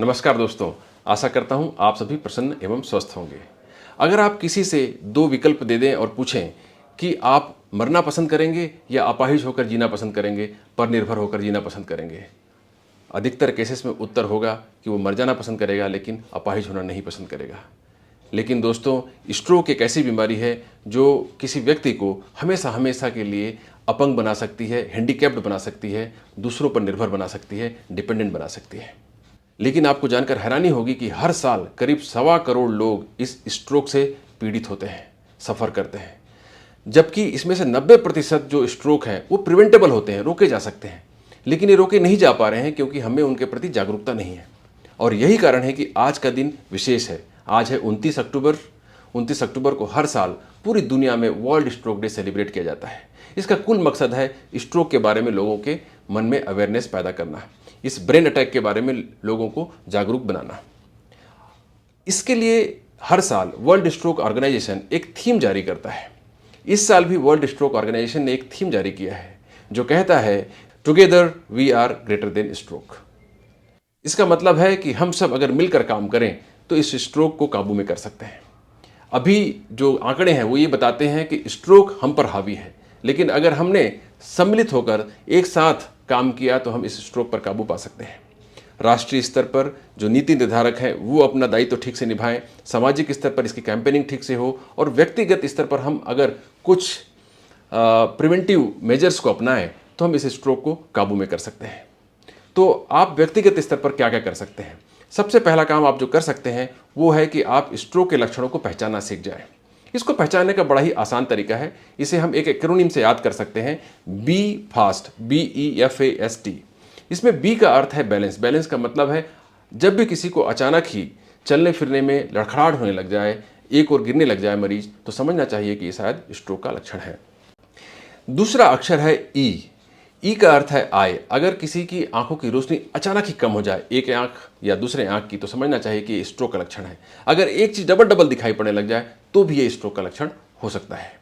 नमस्कार दोस्तों, आशा करता हूँ आप सभी प्रसन्न एवं स्वस्थ होंगे। अगर आप किसी से दो विकल्प दे दें और पूछें कि आप मरना पसंद करेंगे या अपाहिज होकर जीना पसंद करेंगे, पर निर्भर होकर जीना पसंद करेंगे, अधिकतर केसेस में उत्तर होगा कि वो मर जाना पसंद करेगा लेकिन अपाहिज होना नहीं पसंद करेगा। लेकिन दोस्तों, स्ट्रोक एक ऐसी बीमारी है जो किसी व्यक्ति को हमेशा हमेशा के लिए अपंग बना सकती है, हैंडीकैप्ड बना सकती है, दूसरों पर निर्भर बना सकती है, डिपेंडेंट बना सकती है। लेकिन आपको जानकर हैरानी होगी कि हर साल करीब 1.25 करोड़ लोग इस स्ट्रोक से पीड़ित होते हैं, सफ़र करते हैं, जबकि इसमें से 90% जो स्ट्रोक हैं वो प्रिवेंटेबल होते हैं, रोके जा सकते हैं। लेकिन ये रोके नहीं जा पा रहे हैं क्योंकि हमें उनके प्रति जागरूकता नहीं है। और यही कारण है कि आज का दिन विशेष है। आज है 29 अक्टूबर। 29 अक्टूबर को हर साल पूरी दुनिया में वर्ल्ड स्ट्रोक डे सेलिब्रेट किया जाता है। इसका कुल मकसद है स्ट्रोक के बारे में लोगों के मन में अवेयरनेस पैदा करना, इस ब्रेन अटैक के बारे में लोगों को जागरूक बनाना। इसके लिए हर साल वर्ल्ड स्ट्रोक ऑर्गेनाइजेशन एक थीम जारी करता है। इस साल भी वर्ल्ड स्ट्रोक ऑर्गेनाइजेशन ने एक थीम जारी किया है जो कहता है together we are greater than stroke. इसका मतलब है कि हम सब अगर मिलकर काम करें तो इस स्ट्रोक को काबू में कर सकते हैं। अभी जो आंकड़े हैं वो ये बताते हैं कि स्ट्रोक हम पर हावी है, लेकिन अगर हमने सम्मिलित होकर एक साथ काम किया तो हम इस स्ट्रोक पर काबू पा सकते हैं। राष्ट्रीय स्तर पर जो नीति निर्धारक हैं वो अपना दायित्व ठीक से निभाएं, सामाजिक स्तर पर इसकी कैंपेनिंग ठीक से हो, और व्यक्तिगत स्तर पर हम अगर कुछ प्रिवेंटिव मेजर्स को अपनाएं तो हम इस स्ट्रोक को काबू में कर सकते हैं। तो आप व्यक्तिगत स्तर पर क्या क्या कर सकते हैं? सबसे पहला काम आप जो कर सकते हैं वो है कि आप स्ट्रोक के लक्षणों को पहचानना सीख जाएं। इसको पहचानने का बड़ा ही आसान तरीका है। इसे हम एक एक्रोनिम से याद कर सकते हैं, बी फास्ट, BEFAST। इसमें बी का अर्थ है बैलेंस। बैलेंस का मतलब है जब भी किसी को अचानक ही चलने फिरने में लड़खड़ाहट होने लग जाए, एक और गिरने लग जाए मरीज, तो समझना चाहिए कि ये शायद स्ट्रोक का लक्षण है। दूसरा अक्षर है ई का अर्थ है आई। अगर किसी की आंखों की रोशनी अचानक ही कम हो जाए, एक आंख या दूसरे आंख की, तो समझना चाहिए कि ये स्ट्रोक का लक्षण है। अगर एक चीज डबल डबल दिखाई पड़ने लग जाए तो भी ये स्ट्रोक का लक्षण हो सकता है।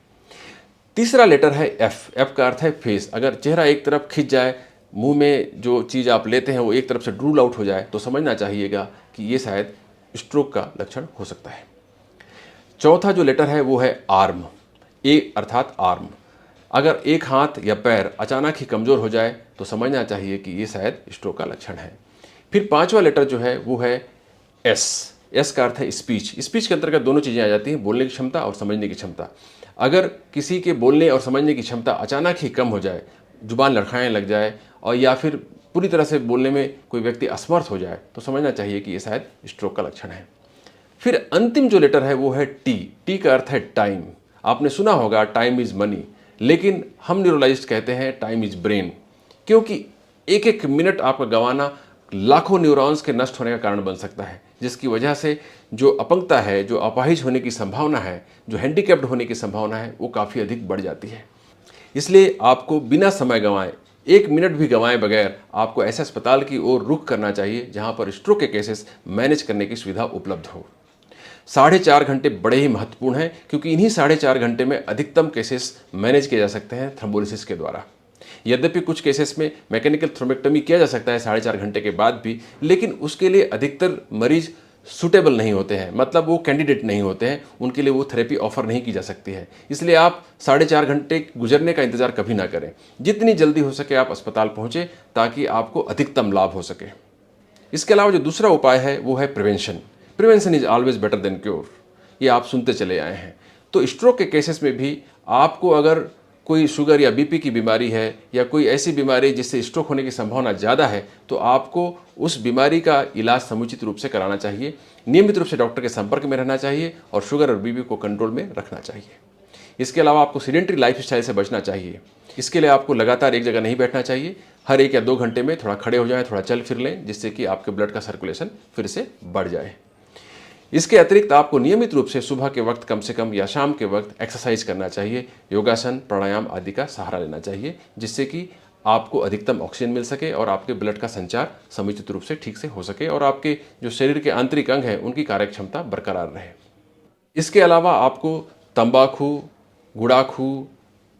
तीसरा लेटर है एफ का अर्थ है फेस। अगर चेहरा एक तरफ खिंच जाए, मुंह में जो चीज आप लेते हैं वो एक तरफ से ड्रूल आउट हो जाए, तो समझना चाहिएगा कि ये शायद स्ट्रोक का लक्षण हो सकता है। चौथा जो लेटर है वो है आर्म, ए अर्थात आर्म। अगर एक हाथ या पैर अचानक ही कमज़ोर हो जाए तो समझना चाहिए कि ये शायद स्ट्रोक का लक्षण है। फिर पांचवा लेटर जो है वो है एस का अर्थ है स्पीच। स्पीच के अंतर्गत दोनों चीज़ें आ जाती हैं, बोलने की क्षमता और समझने की क्षमता। अगर किसी के बोलने और समझने की क्षमता अचानक ही कम हो जाए, जुबान लड़खड़ाने लग जाए, और या फिर पूरी तरह से बोलने में कोई व्यक्ति असमर्थ हो जाए, तो समझना चाहिए कि ये शायद स्ट्रोक का लक्षण है। फिर अंतिम जो लेटर है वो है टी का अर्थ है टाइम। आपने सुना होगा टाइम इज़ मनी, लेकिन हम न्यूरोलॉजिस्ट कहते हैं टाइम इज ब्रेन, क्योंकि एक एक मिनट आपका गंवाना लाखों न्यूरॉन्स के नष्ट होने का कारण बन सकता है, जिसकी वजह से जो अपंगता है, जो अपाहिज होने की संभावना है, जो हैंडीकैप्ड होने की संभावना है, वो काफ़ी अधिक बढ़ जाती है। इसलिए आपको बिना समय गंवाए, एक मिनट भी गंवाए बगैर, आपको ऐसे अस्पताल की ओर रुख करना चाहिए जहाँ पर स्ट्रोक के केसेस मैनेज करने की सुविधा उपलब्ध हो। 4.5 घंटे बड़े ही महत्वपूर्ण हैं, क्योंकि इन्हीं 4.5 घंटे में अधिकतम केसेस मैनेज किए जा सकते हैं थ्रोम्बोलिसिस के द्वारा। यद्यपि कुछ केसेस में मैकेनिकल थ्रोम्बेक्टमी किया जा सकता है 4.5 घंटे के बाद भी, लेकिन उसके लिए अधिकतर मरीज सूटेबल नहीं होते हैं, मतलब वो कैंडिडेट नहीं होते हैं, उनके लिए वो थेरेपी ऑफर नहीं की जा सकती है। इसलिए आप 4.5 घंटे गुजरने का इंतजार कभी ना करें। जितनी जल्दी हो सके आप अस्पताल पहुँचें ताकि आपको अधिकतम लाभ हो सके। इसके अलावा जो दूसरा उपाय है वो है prevention. Prevention is always better than cure, ये आप सुनते चले आए हैं। तो स्ट्रोक के केसेस में भी आपको अगर कोई शुगर या बीपी की बीमारी है या कोई ऐसी बीमारी जिससे स्ट्रोक होने की संभावना ज़्यादा है, तो आपको उस बीमारी का इलाज समुचित रूप से कराना चाहिए, नियमित रूप से डॉक्टर के संपर्क में रहना चाहिए और शुगर और बीपी को कंट्रोल में रखना चाहिए। इसके अलावा आपको सीडेंटरी लाइफस्टाइल से बचना चाहिए। इसके लिए आपको लगातार एक जगह नहीं बैठना चाहिए। हर 1 या 2 घंटे में थोड़ा खड़े हो जाएं, थोड़ा चल फिर लें, जिससे कि आपके ब्लड का सर्कुलेशन फिर से बढ़ जाए। इसके अतिरिक्त आपको नियमित रूप से सुबह के वक्त कम से कम या शाम के वक्त एक्सरसाइज करना चाहिए, योगासन, प्राणायाम आदि का सहारा लेना चाहिए, जिससे कि आपको अधिकतम ऑक्सीजन मिल सके और आपके ब्लड का संचार समुचित रूप से ठीक से हो सके और आपके जो शरीर के आंतरिक अंग हैं उनकी कार्यक्षमता बरकरार रहे। इसके अलावा आपको तंबाकू, गुड़ाखू,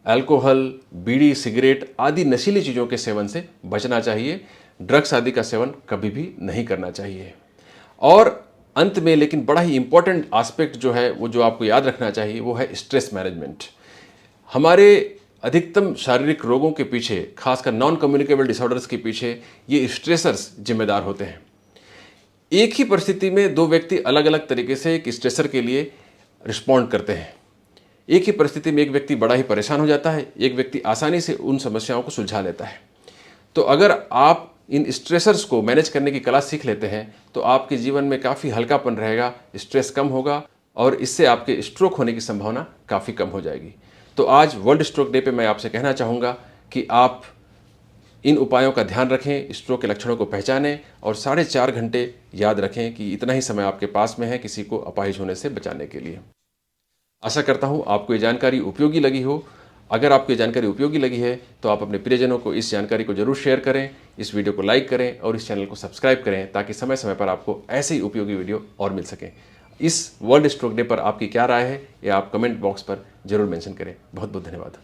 अल्कोहल, बीड़ी, सिगरेट आदि नशीली चीज़ों के सेवन से बचना चाहिए। ड्रग्स आदि का सेवन कभी भी नहीं करना चाहिए। और अंत में लेकिन बड़ा ही इंपॉर्टेंट एस्पेक्ट जो है वो जो आपको याद रखना चाहिए वो है स्ट्रेस मैनेजमेंट। हमारे अधिकतम शारीरिक रोगों के पीछे, खासकर नॉन कम्युनिकेबल डिसऑर्डर्स के पीछे, ये स्ट्रेसर्स जिम्मेदार होते हैं। एक ही परिस्थिति में दो व्यक्ति अलग अलग तरीके से एक स्ट्रेसर के लिए रिस्पॉन्ड करते हैं। एक ही परिस्थिति में एक व्यक्ति बड़ा ही परेशान हो जाता है, एक व्यक्ति आसानी से उन समस्याओं को सुलझा लेता है। तो अगर आप इन स्ट्रेसर्स को मैनेज करने की कला सीख लेते हैं तो आपके जीवन में काफ़ी हल्कापन रहेगा, स्ट्रेस कम होगा और इससे आपके स्ट्रोक होने की संभावना काफ़ी कम हो जाएगी। तो आज वर्ल्ड स्ट्रोक डे पे मैं आपसे कहना चाहूँगा कि आप इन उपायों का ध्यान रखें, स्ट्रोक के लक्षणों को पहचानें और 4.5 घंटे याद रखें कि इतना ही समय आपके पास में है किसी को अपाहिज होने से बचाने के लिए। आशा करता हूँ आपको ये जानकारी उपयोगी लगी हो। अगर आपको ये जानकारी उपयोगी लगी है तो आप अपने प्रियजनों को इस जानकारी को जरूर शेयर करें, इस वीडियो को लाइक करें और इस चैनल को सब्सक्राइब करें ताकि समय समय पर आपको ऐसे ही उपयोगी वीडियो और मिल सकें। इस वर्ल्ड स्ट्रोक डे पर आपकी क्या राय है ये आप कमेंट बॉक्स पर जरूर मेंशन करें। बहुत बहुत धन्यवाद।